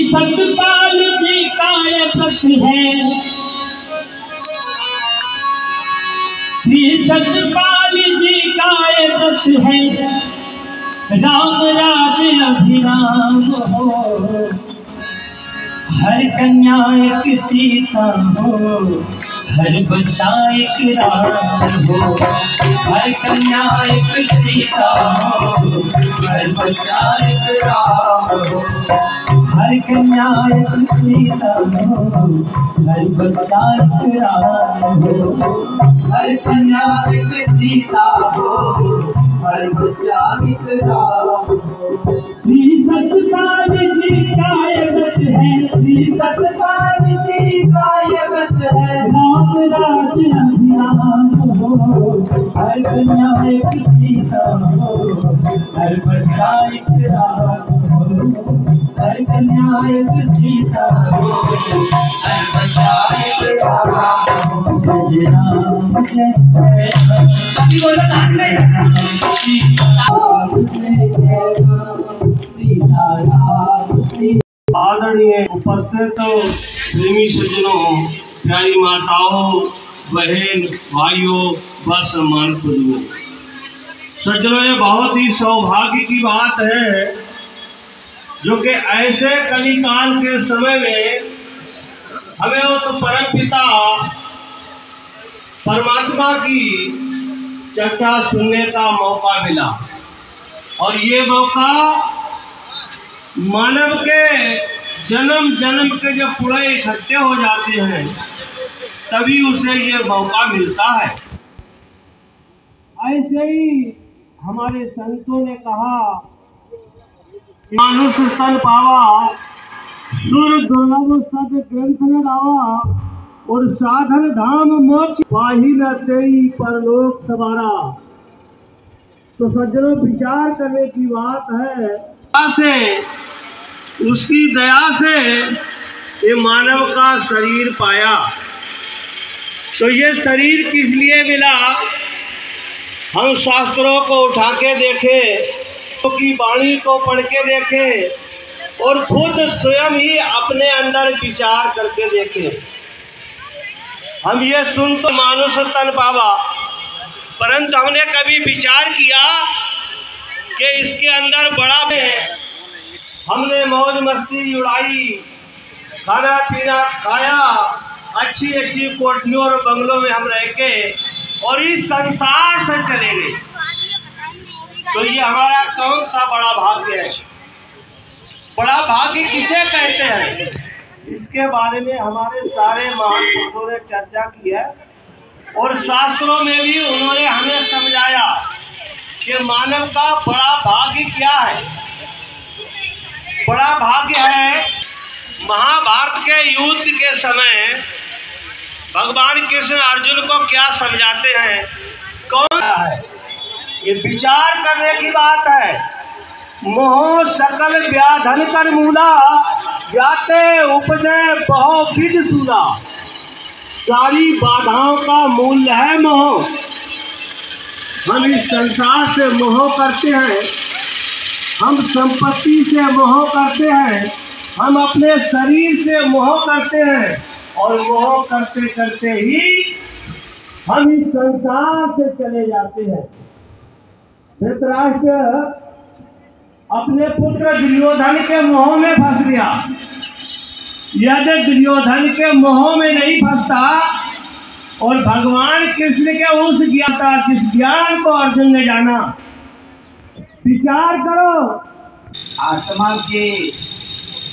सतपाल जी का ये व्रत है, श्री सतपाल जी का ये व्रत है। राम राज अभिराम हो, हर कन्या एक सीता हो, हर बच्चा एक राम हो। हर कन्या एक सीता हो, हर बच्चा एक राम हो। हर कन्या एक सीता हो, हर बच्चा एक राम हो। हर कन्या एक सीता हो, हर बच्चा एक राम हो। श्री सतपाल जी का ये व्रत है, श्री सतपाल जी का ये व्रत है। राम राज अभिराम हो, हर कन्या एक सीता हो, हर बच्चा एक राम हो। हर कन्या एक सीता हो, हर बच्चा एक राम हो। जय राम जय जय राम। कभी बोलो कान में आदरणीय उपस्थित प्रेमी सज्जनों, प्यारी माताओं, बहन भाइयों व सम्मान बुजुर्गों, सज्जनों, ये बहुत ही सौभाग्य की बात है जो कि ऐसे कलिकाल के समय में हमें उस परम पिता परमात्मा की चर्चा सुनने का मौका मिला। और ये मौका मानव के जन्म जन्म के जब पूरे इकट्ठे हो जाते हैं तभी उसे ये मौका मिलता है। ऐसे ही हमारे संतों ने कहा, मानुष तन पावा, सुर दुर्लभ सद ग्रंथ न गावा, और साधन धाम मोक्ष पाही न तेई परलोक सवारा। तो सज्जनों, विचार करने की बात है, उसकी दया से ये मानव का शरीर पाया। तो ये शरीर किस लिए मिला? हम शास्त्रों को उठा के देखें, की वाणी को पढ़ के देखें और खुद स्वयं ही अपने अंदर विचार करके देखें। हम ये सुन तो मानुष तन पावा, परंतु हमने कभी विचार किया कि इसके अंदर बड़ा में हमने मौज मस्ती उड़ाई, खाना पीना खाया, अच्छी अच्छी कोठरियों और बंगलों में हम रह के और इस संसार से चले गए। तो ये हमारा कौन सा बड़ा भाग्य है? बड़ा भाग्य किसे कहते हैं? इसके बारे में हमारे सारे महान पुरुषों ने चर्चा की है और शास्त्रों में भी उन्होंने हमें समझाया कि मानव का बड़ा भाग्य क्या है। बड़ा भाग्य है, महाभारत के युद्ध के समय भगवान कृष्ण अर्जुन को क्या समझाते हैं, कौन है? ये विचार करने की बात है। मोह सकल व्याधन कर मूला, जाते उपजय बहु विध सूला। सारी बाधाओं का मूल है मोह। हम इस संसार से मोह करते हैं, हम संपत्ति से मोह करते हैं, हम अपने शरीर से मोह करते हैं और मोह करते करते ही हम इस संसार से चले जाते हैं। धृतराष्ट्र अपने पुत्र दुर्योधन के मोह में फंस गया। यदि दुर्योधन के मोह में नहीं फंसता और भगवान कृष्ण के उस जिस ज्ञान को अर्जुन ने जाना, विचार करो, आत्मा के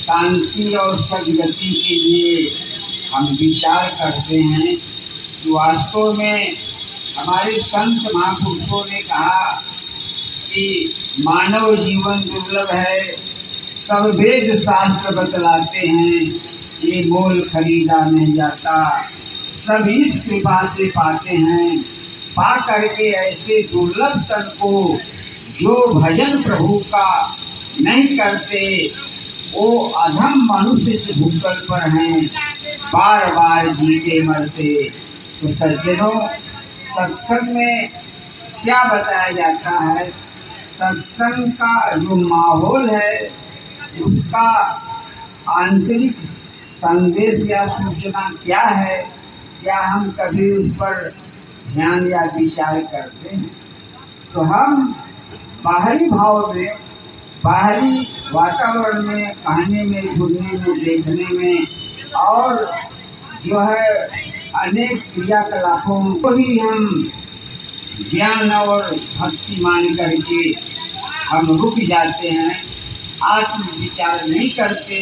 शांति और सदगति के लिए हम विचार करते हैं कि वास्तव में हमारे संत महापुरुषों ने कहा कि मानव जीवन दुर्लभ है, सब वेद शास्त्र बतलाते हैं, ये मोल खरीदा नहीं जाता, सब इस कृपा से पाते हैं। पा करके ऐसे दुर्लभ तन को जो भजन प्रभु का नहीं करते वो अधम मनुष्य से भूतल पर हैं, बार बार जीते मरते। तो सज्जनों, सत्संग में क्या बताया जाता है? सत्संग का जो माहौल है उसका आंतरिक संदेश या सूचना क्या है, क्या हम कभी उस पर ध्यान या विचार करते हैं? तो हम बाहरी भाव में, बाहरी वातावरण में, कहने में, सुनने में, देखने में और जो है अनेक क्रियाकलापों को ही हम ज्ञान और भक्ति मान करके हम रुक जाते हैं, आत्म विचार नहीं करते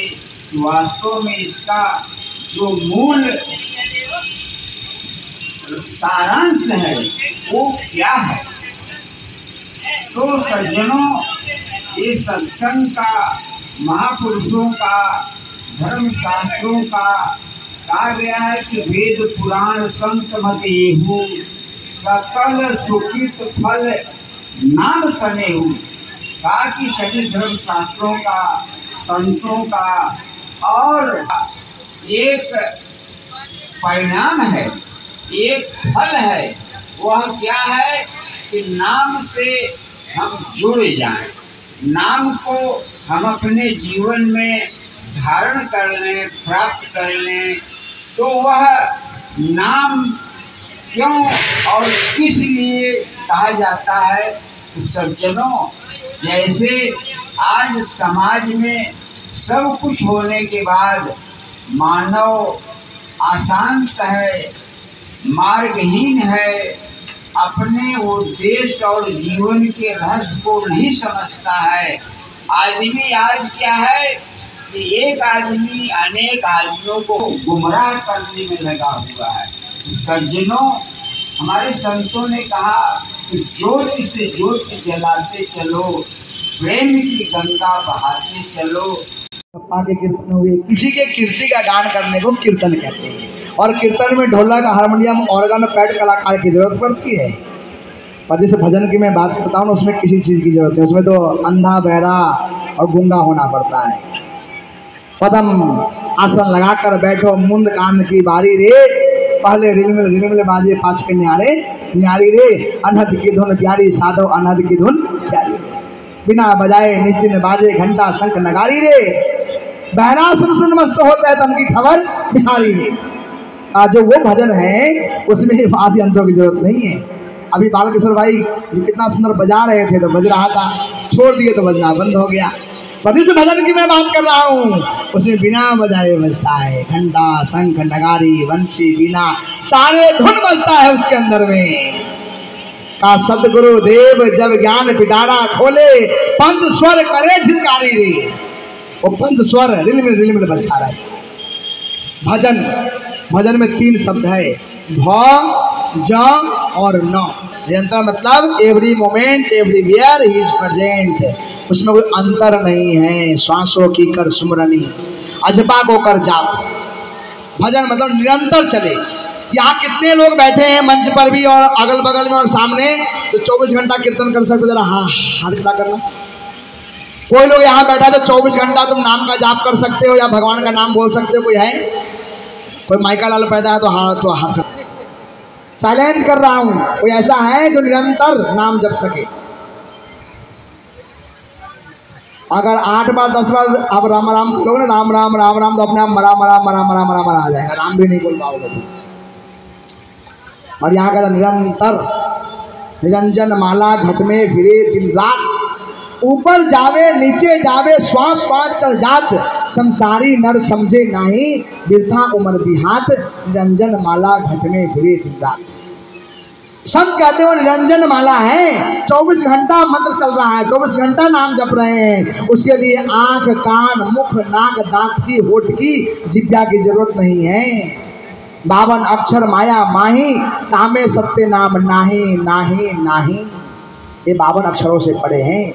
कि वास्तव में इसका जो मूल सारांश है वो क्या है। तो सज्जनों, ये सत्संग का, महापुरुषों का, धर्म शास्त्रों का कहा गया है कि वेद पुराण संत मत येहू, सकल सुकृत फल नाम सनेहू। कहा कि सभी धर्म शास्त्रों का, संतों का और एक परिणाम है, एक फल है। वह क्या है कि नाम से हम जुड़ जाएं, नाम को हम अपने जीवन में धारण कर लें, प्राप्त कर लें। तो वह नाम क्यों और किस लिए कहा जाता है? तो सज्जनों, जैसे आज समाज में सब कुछ होने के बाद मानव अशांत है, मार्गहीन है, अपने उद्देश्य और जीवन के रहस्य को नहीं समझता है। आदमी आज क्या है कि एक आदमी अनेक आदमियों को गुमराह करने में लगा हुआ है। सज्जनों, हमारे संतों ने कहा कि ज्योति से ज्योति जलाते चलो, प्रेम की गंगा बहाते चलो। के कीर्तन हुए, किसी के कीर्ति का गान करने को कीर्तन कहते हैं। और कीर्तन में ढोलक, हारमोनियम, ऑर्गन, पैड कलाकार की जरूरत पड़ती है। और जैसे भजन की मैं बात करता हूँ, उसमें किसी चीज़ की जरूरत है, उसमें तो अंधा, बहरा और गूंगा होना पड़ता है। पदम आसन लगाकर बैठो, मुंद कान की बारी रे, पहले रिलमिल बाजे पाँच के न्यारे न्यारी रे, अनहद की धुन प्यारी साधो अनहद की धुन प्यारी, बिना बजाए निज दिन बाजे घंटा शंख नगारी रे, बहरा सुन मस्त होता है तन की खबर बिहारी रे। जो वो भजन है उसमें आदि अंतों की जरूरत नहीं है। अभी बालकिशोर भाई जो कितना सुंदर बजा रहे थे तो बज रहा था, छोड़ दिए तो बजना बंद हो गया। पर इस भजन की मैं बात कर रहा हूँ, उसमें बिना बजाए बजता है, घंटा शंख नगारी बंसी बीना सारे धुन बजता है उसके अंदर में। का सदगुरु देव जब ज्ञान पिटारा खोले, पंथ स्वर करे झिलकारी रे। वो पंथ स्वर रिलमिल बजता रहे। भजन में 3 शब्द है, भ, ज और न। निरंतर मतलब every moment everywhere he is present. उसमें कोई अंतर नहीं है। श्वासों की कर सुमरनी, अजपा को कर जाप। भजन मतलब निरंतर चले। यहाँ कितने लोग बैठे हैं मंच पर भी और अगल बगल में और सामने, तो 24 घंटा कीर्तन कर सकते? जरा हाथ खड़ा करना। कोई लोग यहाँ बैठा तो 24 घंटा तुम नाम का जाप कर सकते हो या भगवान का नाम बोल सकते हो? कोई है? कोई माइका लाल पैदा है तो हाथ चैलेंज कर रहा हूँ, कोई ऐसा है जो निरंतर नाम जप सके? अगर 8 बार 10 बार आप राम राम करोगे ना, राम राम राम राम, तो अपने आप मरा मरा मरा मरा मरा मरा आ जाएगा, राम भी नहीं बोल पाओगे। और यहाँ का निरंतर निरंजन माला घट में फिरे दिन रात, ऊपर जावे नीचे जावे श्वास श्वास चल जात, संसारी नर समझे नाही बिरथा उमर बिहात, निरंजन माला घट में फिरे दिन रात। संत कहते हो निरंजन माला है, 24 घंटा मंत्र चल रहा है, 24 घंटा नाम जप रहे हैं। उसके लिए आंख, कान, मुख, नाक, दांत की, होठ की, जिह्वा की जरूरत नहीं है। 52 अक्षर माया माही, तामे सत्य नाम नाही नाही नाही। ये 52 अक्षरों से पढ़े हैं।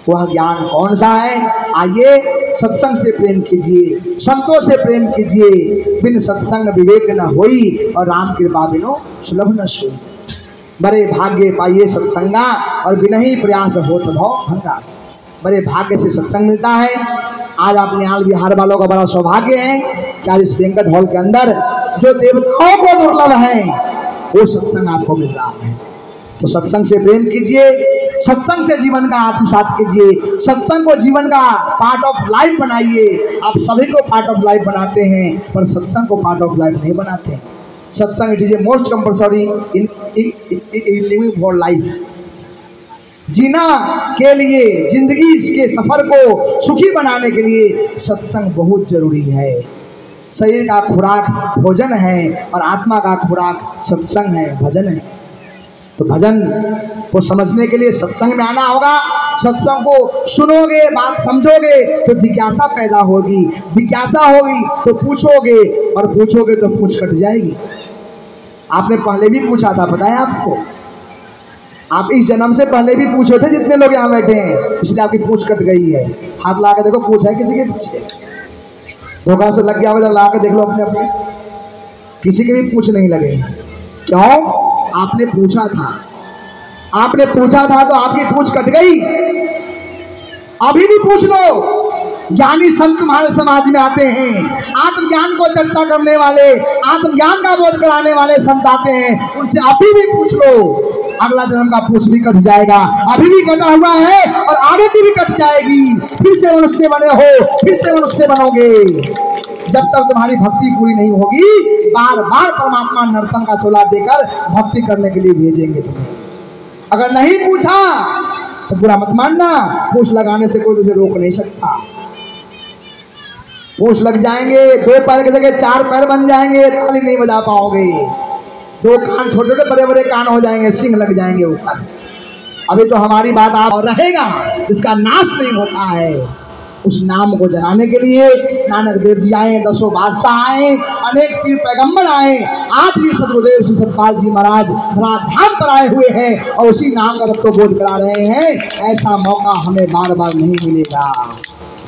वह ज्ञान कौन सा है? आइए सत्संग से प्रेम कीजिए, संतों से प्रेम कीजिए। बिन सत्संग विवेक न होई, और राम कृपा बिनो सुलभ न सोई। बड़े भाग्य पाइए सत्संगा, और बिना ही प्रयास होत भव भंगा। बड़े भाग्य से सत्संग मिलता है। आज अपने आल बिहार वालों का बड़ा सौभाग्य है कि आज इस बैंक्वेट हॉल के अंदर जो देवताओं को दुर्लभ है वो सत्संग आपको मिल रहा है। तो सत्संग से प्रेम कीजिए, सत्संग से जीवन का आत्मसात कीजिए, सत्संग को जीवन का पार्ट ऑफ लाइफ बनाइए। आप सभी को पार्ट ऑफ लाइफ बनाते हैं पर सत्संग को पार्ट ऑफ लाइफ नहीं बनाते हैं। Satsang it is a most compulsory in living for life. जीना के लिए, जिंदगी के सफर को सुखी बनाने के लिए सत्संग बहुत जरूरी है। शरीर का खुराक भोजन है और आत्मा का खुराक सत्संग है, भजन है। तो भजन को समझने के लिए सत्संग में आना होगा। सत्संग को सुनोगे, बात समझोगे तो जिज्ञासा पैदा होगी, जिज्ञासा होगी तो पूछोगे और पूछोगे तो पूछ कट जाएगी। आपने पहले भी पूछा था, पता है आपको? आप इस जन्म से पहले भी पूछे थे जितने लोग यहाँ बैठे हैं, इसलिए आपकी पूछ कट गई है। हाथ ला के देखो, पूछ है किसी के पीछे? धोखा से लग गया होगा, ला के देख लो अपने अपने, किसी के भी पूछ नहीं लगे। क्यों? आपने पूछा था, आपने पूछा था तो आपकी पूछ कट गई। अभी भी पूछ लो। ज्ञानी संत तुम्हारे समाज में आते हैं, आत्मज्ञान को चर्चा करने वाले, आत्मज्ञान का बोध कराने वाले संत आते हैं, उनसे अभी भी पूछ लो। अगला जन्म का पूछ भी कट जाएगा, अभी भी कटा हुआ है और आगे की भी कट जाएगी। फिर से मनुष्य बने हो, फिर से मनुष्य बनोगे। जब तक तुम्हारी भक्ति पूरी नहीं होगी, बार बार परमात्मा नर्तन का चोला देकर भक्ति करने के लिए भेजेंगे तुम्हें। अगर नहीं पूछा तो बुरा मत मानना, पूछ लगाने से कोई तुझे रोक नहीं सकता। पूछ लग जाएंगे, 2 पैर की जगह 4 पैर बन जाएंगे, ताली नहीं बजा पाओगे। 2 कान छोटे छोटे बड़े बड़े कान हो जाएंगे, सिंह लग जाएंगे ऊपर। अभी तो हमारी बात आप रहेगा, इसका नाश नहीं होता है। उस नाम को जलाने के लिए नानक देव जी आए, 10 बादशाह आए, अनेक पीर पैगंबर आए, आज भी सदगुरुदेव श्री सतपाल जी महाराज धाम पर आए हुए हैं और उसी नाम का तत्व बोध करा रहे हैं। ऐसा मौका हमें बार बार नहीं मिलेगा।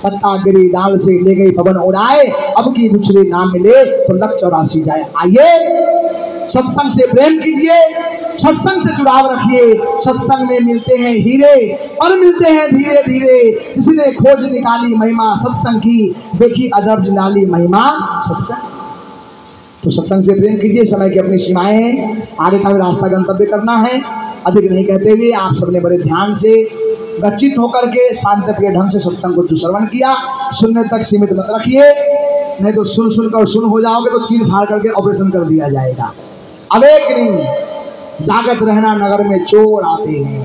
पत्ता गिरी डाल से ले गई पवन उड़ाए, अब की दूसरे नाम मिले तो लख 84 जाए। आइए सत्संग से प्रेम कीजिए, सत्संग से जुड़ाव रखिए। सत्संग में मिलते हैं हीरे और मिलते हैं धीरे धीरे। इसने खोज निकाली महिमा सत्संग की, देखी अदब निराली महिमा सत्संग। तो सत्संग से प्रेम कीजिए। समय की अपनी सीमाएं हैं, आगे का भी रास्ता गंतव्य करना है। अधिक नहीं कहते हुए आप सबने बड़े ध्यान से गच्चित होकर के शांतिप्रिय ढंग से सत्संग को श्रवण किया। सुनने तक सीमित मत रखिए, नहीं तो सुन सुनकर सुन हो जाओगे तो चीर फाड़ करके ऑपरेशन कर दिया जाएगा। अवेकनिंग, जागृत रहना। नगर में चोर आते हैं,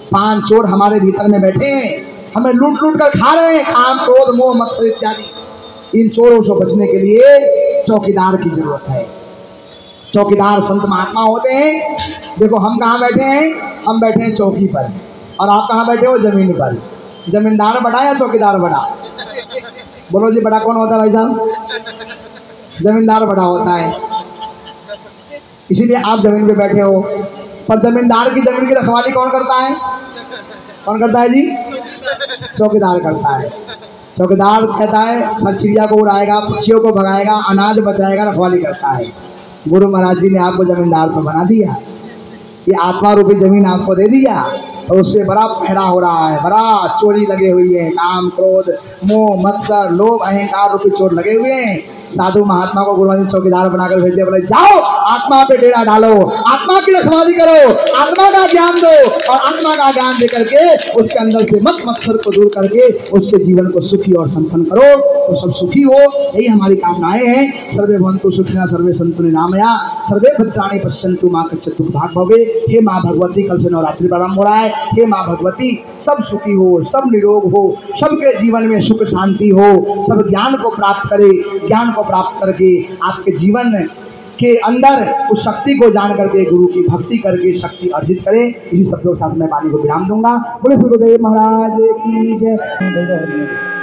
5 चोर हमारे भीतर में बैठे हैं, हमें लूट लूट कर खा रहे हैं, काम क्रोध मोह मत्सर इत्यादि। इन चोरों से बचने के लिए चौकीदार की जरूरत है। चौकीदार संत महात्मा होते हैं। देखो हम कहाँ बैठे हैं? हम बैठे हैं चौकी पर, और आप कहाँ बैठे हो? जमीन पर। जमींदार बड़ा या चौकीदार बड़ा? बोलो जी, बड़ा कौन होता है भाई साहब? जमींदार बड़ा होता है, इसीलिए आप जमीन पे बैठे हो। पर जमींदार की जमीन की रखवाली कौन करता है? कौन करता है जी? चौकीदार करता है। चौकीदार कहता है सर चिड़िया को उड़ाएगा, पक्षियों को भगाएगा, अनाज बचाएगा, रखवाली करता है। गुरु महाराज जी ने आपको जमींदार तो बना दिया, ये आत्मा रूपी जमीन आपको दे दिया और उससे बड़ा पहरा हो रहा है, बड़ा चोरी लगे हुई है। काम क्रोध मोह मत्सर लोभ अहंकार रूपी चोर लगे हुए हैं। साधु महात्मा को गुरु महाराज चौकीदार बनाकर भेज दिया, बोले जाओ आत्मा पे डेरा डालो, आत्मा की रखवाली करो, आत्मा का ज्ञान दो, और आत्मा का ज्ञान दे करके उसके अंदर से मत मत्सर को दूर करके उसके जीवन को सुखी और संपन्न करो, तो सब सुखी हो। यही हमारी कामनाएं हैं। सर्वे भवन्तु सुखिनः, सर्वे सन्तु निरामया, सर्वे भद्राणि पश्यन्तु मा कश्चित् दुःखभाग् भवेत्। हे माँ भगवती, कल से नवरात्रि प्रारंभ हो रहा है। हे माँ भगवती, सब सुखी हो, सब निरोग हो, सबके जीवन में सुख शांति हो, सब ज्ञान को प्राप्त करे, ज्ञान को प्राप्त करके आपके जीवन के अंदर उस शक्ति को जान करके गुरु की भक्ति करके शक्ति अर्जित करें। इसी शब्दों के साथ मैं वाणी को विराम दूंगा। बोले गुरुदेव महाराज की जय।